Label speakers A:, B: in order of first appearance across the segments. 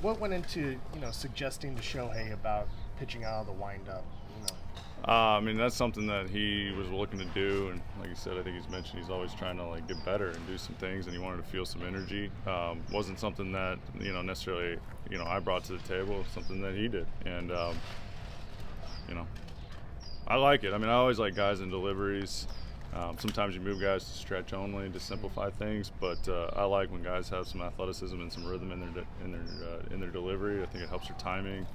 A: What went into suggesting to Shohei about pitching out of the windup?
B: I mean, that's something that he was looking to do, and like you said, I think he's mentioned he's always trying to get better and do some things, and he wanted to feel some energy. Wasn't something that necessarily I brought to the table. Something that he did, and I like it. I mean, I always like guys in deliveries. Sometimes you move guys to stretch only to simplify things, but I like when guys have some athleticism and some rhythm in their delivery. I think it helps their timing.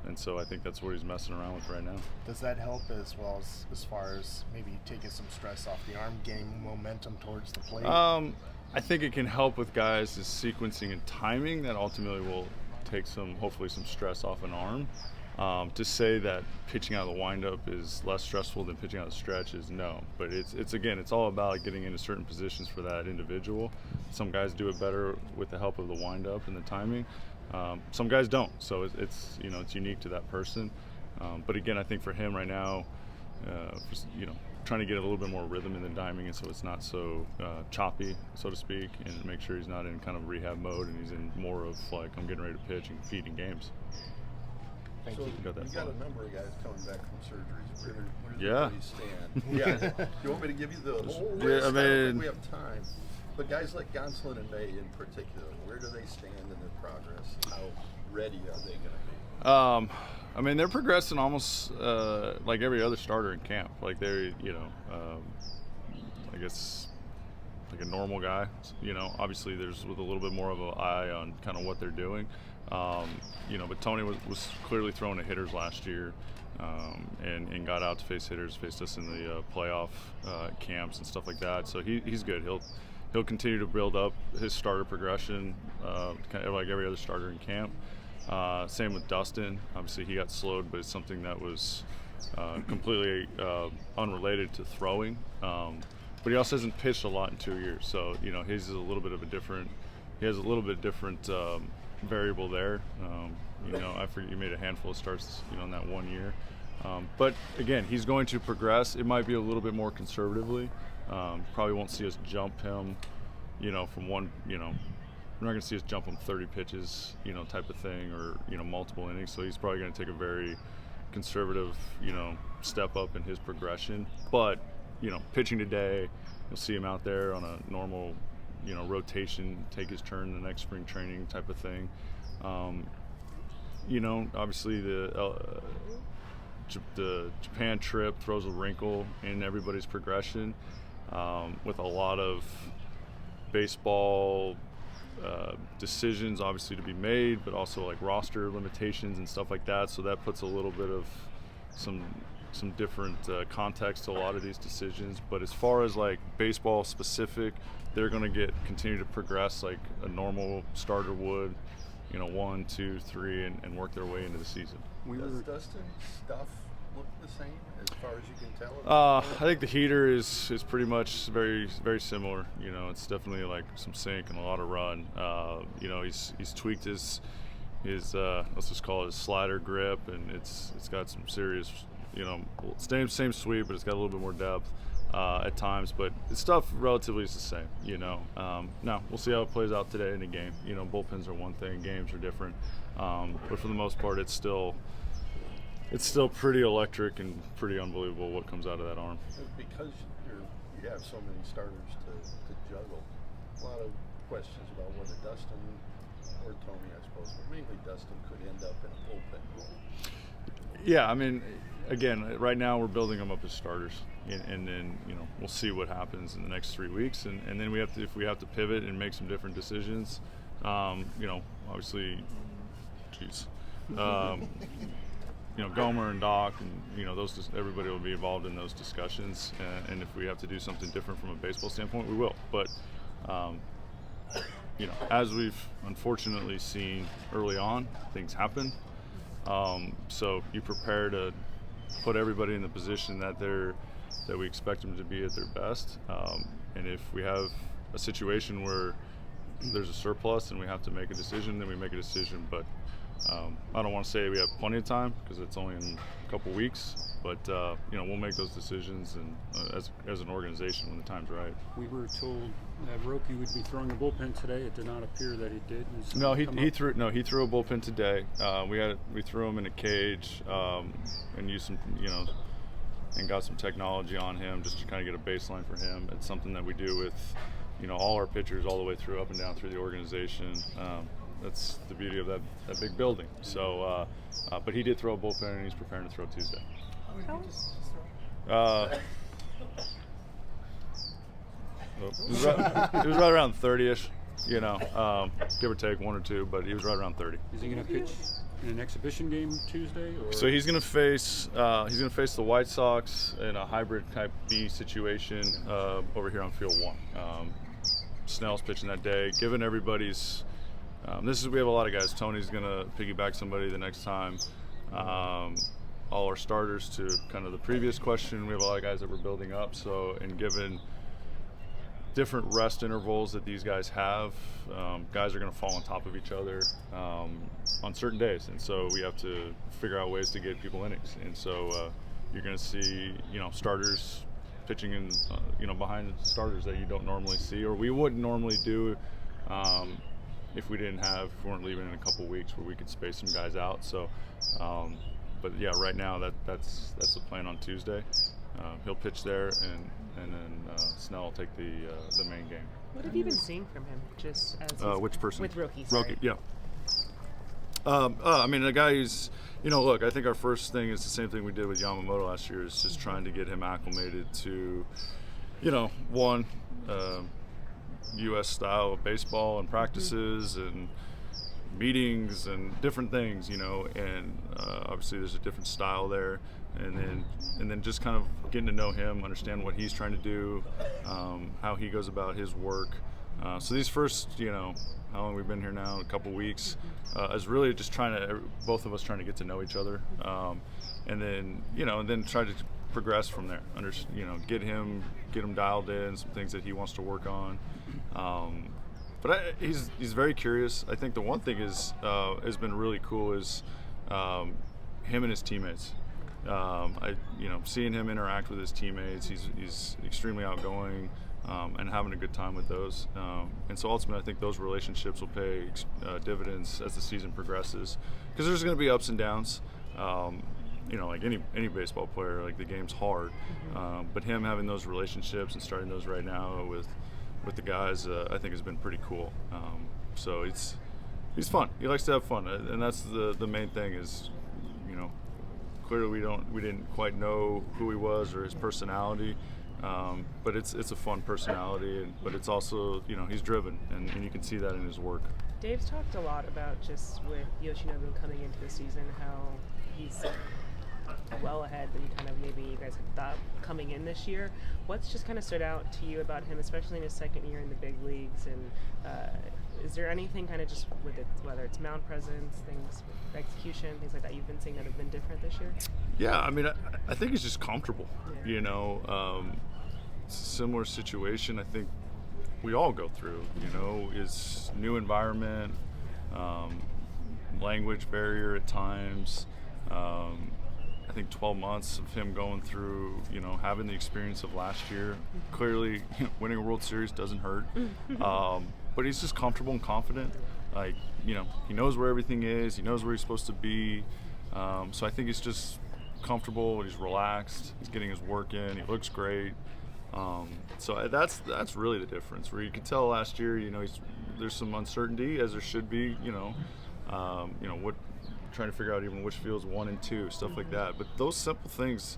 B: And so I think that's what he's messing around with right now.
A: Does that help as well as far as maybe taking some stress off the arm, gaining momentum towards the plate?
B: I think it can help with guys' sequencing and timing that ultimately will take hopefully some stress off an arm. To say that pitching out of the windup is less stressful than pitching out of the stretch is no. But it's all about getting into certain positions for that individual. Some guys do it better with the help of the windup and the timing. Some guys don't, so it's unique to that person. But again, I think for him right now, trying to get a little bit more rhythm in the timing, and so it's not so choppy, so to speak, and make sure he's not in kind of rehab mode and he's in more of I'm getting ready to pitch and compete in games.
C: Thank you. You got a number of guys coming back from surgeries. Where do
B: yeah.
C: they stand? Yeah. You want me to give you the whole list? Yeah, I don't think we have time. But guys like Gonsolin and May in particular, where do they stand in their progress? How ready are they going to be?
B: I mean, they're progressing almost like every other starter in camp. Like they're, I guess, like a normal guy. Obviously there's with a little bit more of an eye on kind of what they're doing. But Tony was clearly throwing to hitters last year, and got out to face hitters, faced us in the playoff camps and stuff like that. So he's good. He'll continue to build up his starter progression, kind of like every other starter in camp. Same with Dustin. Obviously, he got slowed, but it's something that was completely unrelated to throwing. But he also hasn't pitched a lot in 2 years, so his is a little bit of a different. He has a little bit different variable there. I forget, you made a handful of starts, in that 1 year. But again, he's going to progress. It might be a little bit more conservatively. Probably won't see us jump him, from one, we're not going to see us jump him 30 pitches, type of thing, or, multiple innings. So he's probably going to take a very conservative, step up in his progression. But, pitching today, you'll see him out there on a normal, rotation, take his turn in the next spring training type of thing. Obviously the Japan trip throws a wrinkle in everybody's progression, with a lot of baseball decisions obviously to be made, but also roster limitations and stuff like that. So that puts a little bit of some different context to a lot of these decisions. But as far as baseball specific, they're going to continue to progress like a normal starter would, 1, 2, 3, and work their way into the season.
C: Does Dustin's stuff look the same as far as you can tell?
B: I think the heater is pretty much very, very similar. It's definitely some sink and a lot of run. He's tweaked his let's just call it his slider grip, and it's got some serious, same sweep, but it's got a little bit more depth at times. But the stuff relatively is the same. Now we'll see how it plays out today in the game. Bullpens are one thing, games are different, but for the most part, it's still pretty electric and pretty unbelievable what comes out of that arm.
C: Because you have so many starters to juggle, a lot of questions about whether Dustin or Tony, I suppose, but mainly Dustin, could end up in a bullpen role.
B: Yeah, I mean, again, right now we're building them up as starters, and then we'll see what happens in the next 3 weeks, and then if we have to pivot and make some different decisions, obviously, Gomer and Doc, and everybody will be involved in those discussions. And if we have to do something different from a baseball standpoint, we will. But as we've unfortunately seen early on, things happen. So you prepare to put everybody in the position that we expect them to be at their best. And if we have a situation where there's a surplus and we have to make a decision, then we make a decision. But I don't want to say we have plenty of time because it's only in a couple weeks, But we'll make those decisions and as an organization when the time's right.
D: We were told that Roki would be throwing a bullpen today. It did not appear that he did.
B: No, he threw a bullpen today. We threw him in a cage and used some and got some technology on him just to kind of get a baseline for him. It's something that we do with all our pitchers all the way through, up and down through the organization. That's the beauty of that big building. So, but he did throw a bullpen and he's preparing to throw Tuesday. It was right around 30-ish, give or take 1 or 2, but he was right around 30.
D: Is he going to pitch in an exhibition game Tuesday? Or?
B: So he's going to face the White Sox in a hybrid type B situation over here on Field 1. Snell's pitching that day. Given everybody's, we have a lot of guys. Tony's going to piggyback somebody the next time. All our starters to kind of the previous question, we have a lot of guys that we're building up. So, and given different rest intervals that these guys have, guys are going to fall on top of each other on certain days, and so we have to figure out ways to get people innings. And so you're going to see, starters pitching in, behind starters that you don't normally see, or we wouldn't normally do if we weren't leaving in a couple weeks where we could space some guys out. So. But yeah, right now that's the plan on Tuesday. He'll pitch there, and then Snell will take the main game.
E: What have you been seeing from him? Just as
B: which person?
E: With Roki.
B: Roki, yeah. The guy who's, look, I think our first thing is the same thing we did with Yamamoto last year, is just trying to get him acclimated to, one, U.S. style of baseball and practices and meetings and different things, and obviously there's a different style there, and then just kind of getting to know him, understand what he's trying to do, how he goes about his work. So these first, how long we've been here now, a couple weeks, is really just both of us trying to get to know each other, and then try to progress from there. Get him dialed in, some things that he wants to work on. But he's very curious. I think the one thing has been really cool is him and his teammates. Seeing him interact with his teammates, he's extremely outgoing and having a good time with those. And so ultimately, I think those relationships will pay dividends as the season progresses, because there's going to be ups and downs. Like any baseball player, like the game's hard. But him having those relationships and starting those right now with the guys, I think has been pretty cool. So he's fun. He likes to have fun, and that's the main thing. Is clearly we didn't quite know who he was or his personality, but it's a fun personality, but it's also he's driven, and you can see that in his work.
E: Dave's talked a lot about just with Yoshinobu coming into the season, how he's well ahead than kind of maybe you guys had thought coming in this year. What's just kind of stood out to you about him, especially in his second year in the big leagues? And is there anything kind of just with it, whether it's mound presence, things, execution, things like that you've been seeing that have been different this year?
B: Yeah, I think he's just comfortable. Yeah. It's a similar situation I think we all go through. Is new environment, language barrier at times. I think 12 months of him going through, having the experience of last year. Clearly, winning a World Series doesn't hurt. But he's just comfortable and confident. He knows where everything is. He knows where he's supposed to be. So I think he's just comfortable. He's relaxed. He's getting his work in. He looks great. So that's really the difference. Where you could tell last year, there's some uncertainty, as there should be. Trying to figure out even which fields 1 and 2, stuff like that. But those simple things,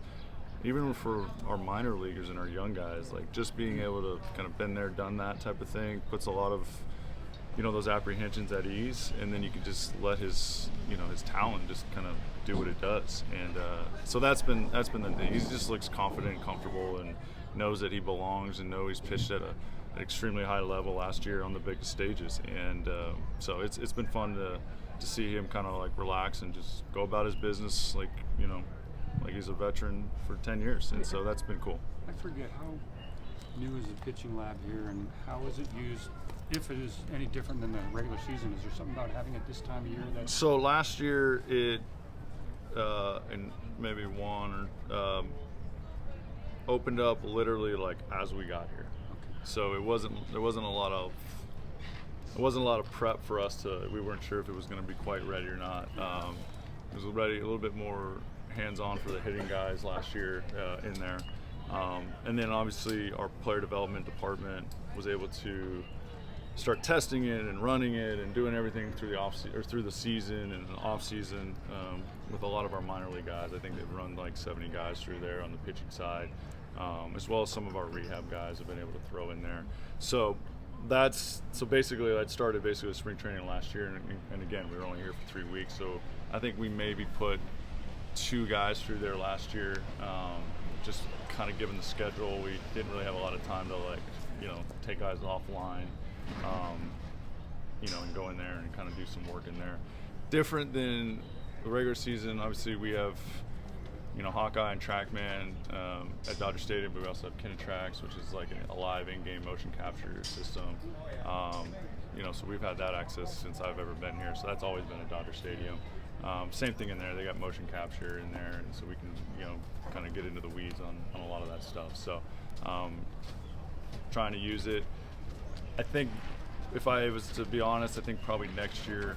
B: even for our minor leaguers and our young guys, like just being able to kind of been there, done that type of thing, puts a lot of, those apprehensions at ease, and then you can just let his talent just kind of do what it does. And so that's been the thing. He just looks confident and comfortable and knows that he belongs, and knows he's pitched at an extremely high level last year on the biggest stages. And so it's been fun to see him kind of like relax and just go about his business like he's a veteran for 10 years. And so that's been cool.
D: I forget, how new is the pitching lab here, and how is it used, if it is any different than the regular season? Is there something about having it this time of year that...
B: So last year and maybe one, opened up literally like as we got here. So there wasn't a lot of prep for us we weren't sure if it was going to be quite ready or not. It was ready a little bit more hands-on for the hitting guys last year in there. And then obviously our player development department was able to start testing it and running it and doing everything through the season and the off season with a lot of our minor league guys. I think they've run like 70 guys through there on the pitching side, as well as some of our rehab guys have been able to throw in there. So basically that started basically with spring training last year, and again we were only here for 3 weeks. So I think we maybe put 2 guys through there last year, just kind of given the schedule. We didn't really have a lot of time to take guys offline. And go in there and kind of do some work in there. Different than the regular season, obviously we have, Hawkeye and Trackman at Dodger Stadium, but we also have Kinetrax, which is like a live in-game motion capture system. So we've had that access since I've ever been here, so that's always been at Dodger Stadium. Same thing in there, they got motion capture in there, and so we can, kind of get into the weeds on a lot of that stuff. So trying to use it. I think if I was to be honest, I think probably next year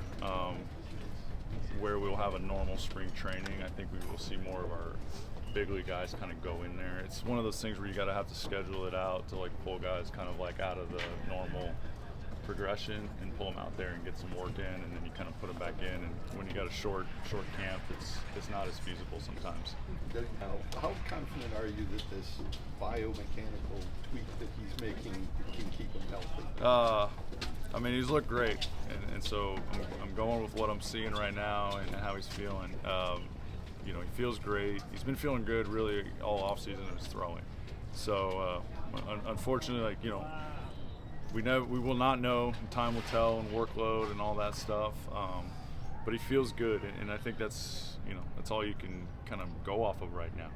B: where we'll have a normal spring training, I think we will see more of our big league guys kind of go in there. It's one of those things where you got to have to schedule it out to pull guys kind of out of the normal progression and pull them out there and get some work in, and then you kind of put them back in. And when you got a short camp, it's not as feasible sometimes.
C: How confident are you that this biomechanical tweak that he's making can keep him healthy?
B: He's looked great, and so I'm going with what I'm seeing right now and how he's feeling. He feels great. He's been feeling good really all offseason in his throwing. So unfortunately, we will not know. Time will tell, and workload and all that stuff. But he feels good, and I think that's all you can kind of go off of right now.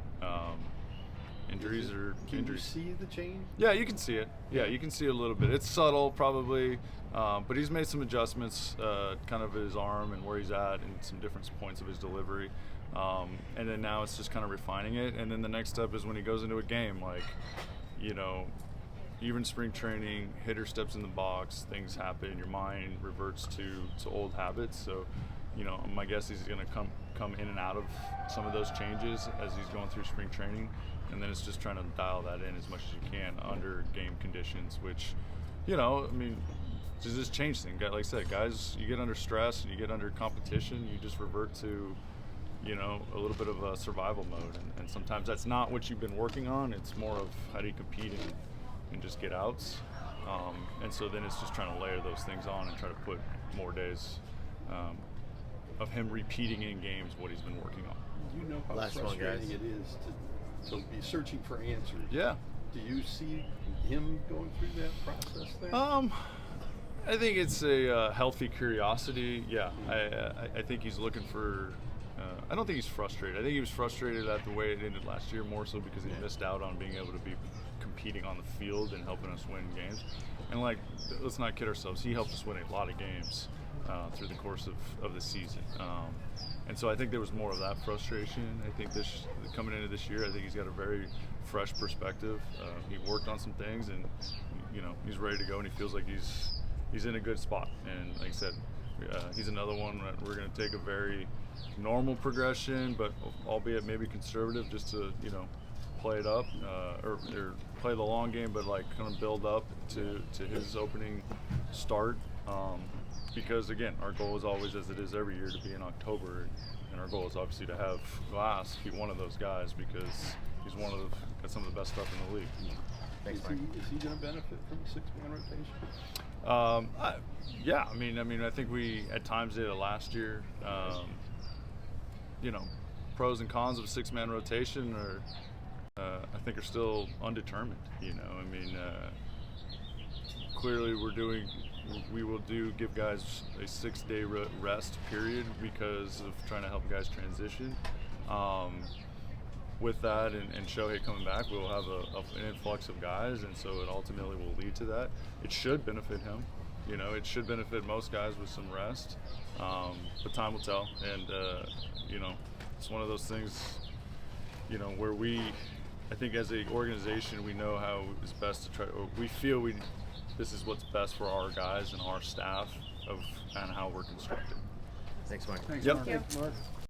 B: Injuries are injuries.
C: Can you see the change?
B: Yeah, you can see it. Yeah, you can see it a little bit. It's subtle, probably, but he's made some adjustments, kind of his arm and where he's at, and some different points of his delivery. And then now it's just kind of refining it. And then the next step is when he goes into a game, even spring training, hitter steps in the box, things happen, your mind reverts to old habits. So, my guess is he's going to come in and out of some of those changes as he's going through spring training. And then it's just trying to dial that in as much as you can under game conditions, which, just change things. Like I said, guys, you get under stress and you get under competition, you just revert to, a little bit of a survival mode. And sometimes that's not what you've been working on. It's more of how do you compete and just get outs. And so then it's just trying to layer those things on and try to put more days of him repeating in games what he's been working on.
C: You know how frustrating it is to be searching for answers.
B: Yeah.
C: Do you see him going through that process there?
B: I think it's a healthy curiosity. Yeah, I think he's looking for. I don't think he's frustrated. I think he was frustrated at the way it ended last year, more so because he missed out on being able to be competing on the field and helping us win games. And let's not kid ourselves. He helped us win a lot of games through the course of the season. And so I think there was more of that frustration. I think coming into this year, I think he's got a very fresh perspective. He worked on some things, and he's ready to go, and he feels like he's in a good spot. And like I said, he's another one that we're going to take a very normal progression, but albeit maybe conservative, just to play it up or play the long game, but kind of build up to his opening start. Because again, our goal is always, as it is every year, to be in October, and our goal is obviously to have Glass be one of those guys because he's got some of the best stuff in the league.
C: Thanks, Mike. Is he going to benefit from the 6-man rotation?
B: Yeah, I think we at times did it last year. Pros and cons of a 6-man rotation I think are still undetermined. Clearly we will give guys a 6-day rest period because of trying to help guys transition. With that and Shohei coming back, we'll have an influx of guys, and so it ultimately will lead to that. It should benefit him. It should benefit most guys with some rest, but time will tell. And it's one of those things. you know, where I think as an organization, we know how it's best to try, or we feel this is what's best for our guys and our staff and how we're constructed.
A: Thanks, Mike.
D: Thanks,
B: Yep.
D: Mark.
E: Thank you.
C: Mark.